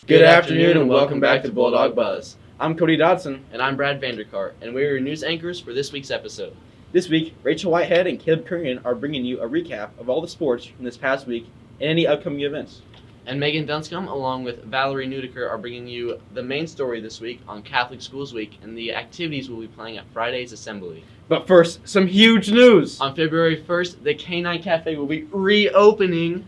Good afternoon and welcome back to Bulldog Buzz. I'm Cody Dodson. And I'm Brad Vanderkart, and we're your news anchors for this week's episode. This week, Rachel Whitehead and Caleb Kerrigan are bringing you a recap of all the sports from this past week and any upcoming events. And Megan Dunscombe, along with Valerie Nudiker, are bringing you the main story this week on Catholic Schools Week and the activities we'll be playing at Friday's Assembly. But first, some huge news! On February 1st, the K9 Cafe will be reopening.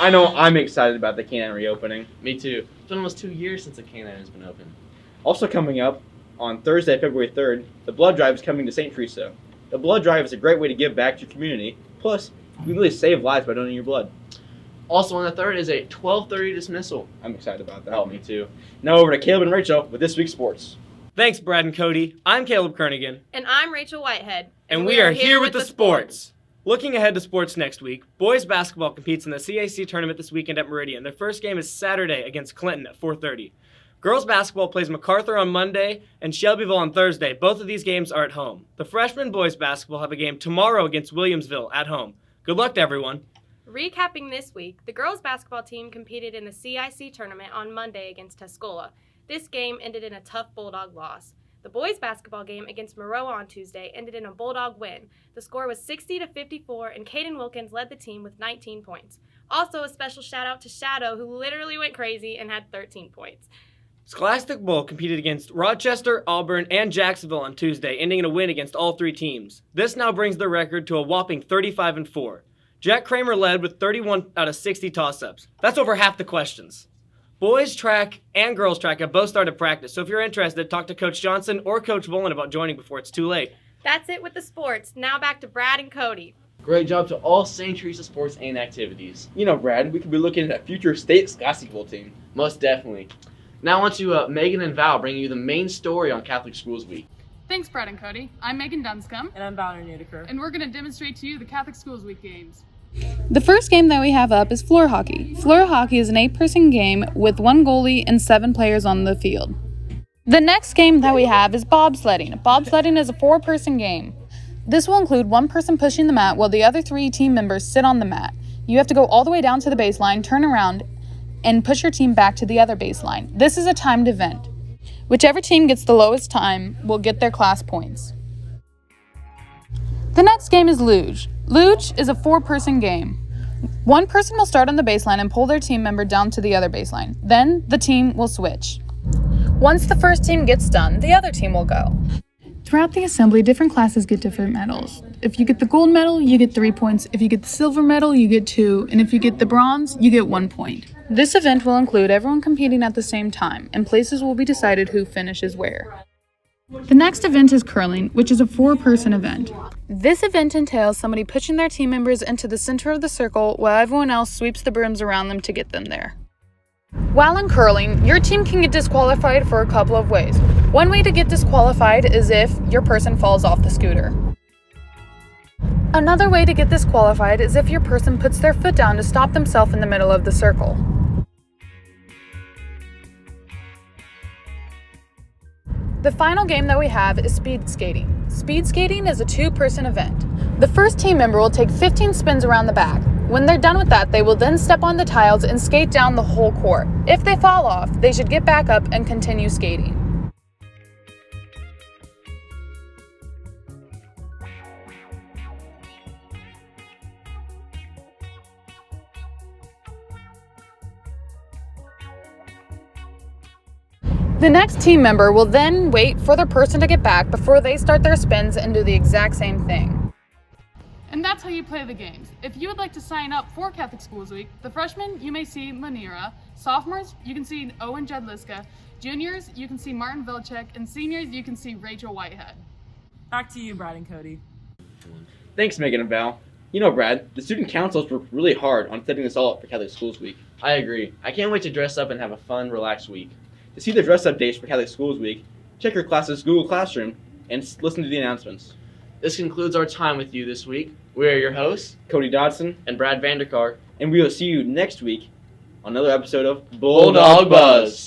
I know I'm excited about the K9 reopening. Me too. It's been almost 2 years since the K9 has been open. Also coming up, on Thursday, February 3rd, the blood drive is coming to St. Teresa. The blood drive is a great way to give back to your community. Plus, you can really save lives by donating your blood. Also on the 3rd is a 12:30 dismissal. I'm excited about that. Oh, me too. Now over to Caleb and Rachel with this week's sports. Thanks, Brad and Cody. I'm Caleb Kernigan. And I'm Rachel Whitehead. And we are here with the sports. Looking ahead to sports next week, boys basketball competes in the CAC tournament this weekend at Meridian. Their first game is Saturday against Clinton at 4:30. Girls basketball plays MacArthur on Monday and Shelbyville on Thursday. Both of these games are at home. The freshman boys basketball have a game tomorrow against Williamsville at home. Good luck to everyone. Recapping this week, the girls basketball team competed in the CIC tournament on Monday against Tuscola. This game ended in a tough Bulldog loss. The boys basketball game against Maroa on Tuesday ended in a Bulldog win. The score was 60-54, and Caden Wilkins led the team with 19 points. Also, a special shout out to Shadow, who literally went crazy and had 13 points. Scholastic Bowl competed against Rochester, Auburn, and Jacksonville on Tuesday, ending in a win against all three teams. This now brings their record to a whopping 35-4. Jack Kramer led with 31 out of 60 toss-ups. That's over half the questions. Boys track and girls track have both started practice, so if you're interested, talk to Coach Johnson or Coach Bolin about joining before it's too late. That's it with the sports. Now back to Brad and Cody. Great job to all St. Teresa sports and activities. You know, Brad, we could be looking at a future state Scholastic Bowl team. Most definitely. Now on to Megan and Val bringing you the main story on Catholic Schools Week. Thanks, Brad and Cody. I'm Megan Dunscombe. And I'm Valerie Nudiker. And we're going to demonstrate to you the Catholic Schools Week games. The first game that we have up is floor hockey. Floor hockey is an 8-person game with 1 goalie and 7 players on the field. The next game that we have is bobsledding. Bobsledding is a 4-person game. This will include 1 person pushing the mat while the other 3 team members sit on the mat. You have to go all the way down to the baseline, turn around, and push your team back to the other baseline. This is a timed event. Whichever team gets the lowest time will get their class points. The next game is luge. Luge is a 4-person game. 1 person will start on the baseline and pull their team member down to the other baseline. Then the team will switch. Once the first team gets done, the other team will go. Throughout the assembly, different classes get different medals. If you get the gold medal, you get 3 points. If you get the silver medal, you get 2. And if you get the bronze, you get 1 point. This event will include everyone competing at the same time, and places will be decided who finishes where. The next event is curling, which is a 4-person event. This event entails somebody pushing their team members into the center of the circle while everyone else sweeps the brooms around them to get them there. While in curling, your team can get disqualified for a couple of ways. One way to get disqualified is if your person falls off the scooter. Another way to get disqualified is if your person puts their foot down to stop themselves in the middle of the circle. The final game that we have is speed skating. Speed skating is a 2-person event. The first team member will take 15 spins around the back. When they're done with that, they will then step on the tiles and skate down the whole court. If they fall off, they should get back up and continue skating. The next team member will then wait for their person to get back before they start their spins and do the exact same thing. And that's how you play the games. If you would like to sign up for Catholic Schools Week, the freshmen, you may see Manira. Sophomores, you can see Owen Jedliska. Juniors, you can see Martin Vilcek. And seniors, you can see Rachel Whitehead. Back to you, Brad and Cody. Thanks, Megan and Val. You know, Brad, the student councils worked really hard on setting this all up for Catholic Schools Week. I agree. I can't wait to dress up and have a fun, relaxed week. To see the dress-up dates for Catholic Schools Week, check your class's Google Classroom and listen to the announcements. This concludes our time with you this week. We are your hosts, Cody Dodson and Brad Vanderkart, and we will see you next week on another episode of Bulldog Buzz.